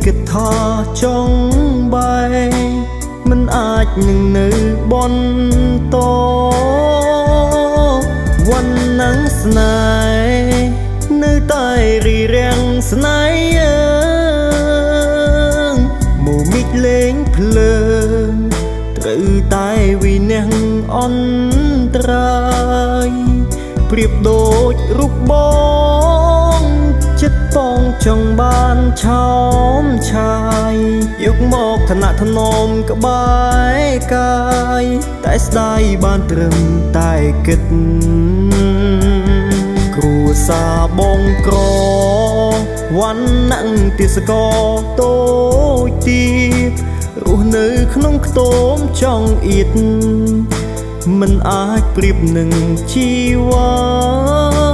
គិតថាចង់បែមិនអាចនឹងនៅបន្តវណ្ណងស្នេហ៍នៅតែរីរាំងស្នេហ៍មូមិចលេងភ្លើងត្រូវតែវិនិច្ឆ័យអន្តរាយប្រៀបដូចរូបបងចិត្តបងចង់បានឆោមឆាយយកមកឋានៈធ្នមក្បែរកាយតែស្ដាយបានត្រឹមតែគិតគ្រួសារបងក្រវណ្ណៈទេសកលតូចទាបរស់នៅក្នុងខ្ទមចង់អៀតមិនអាចប្រៀបនឹងជីវ៉ា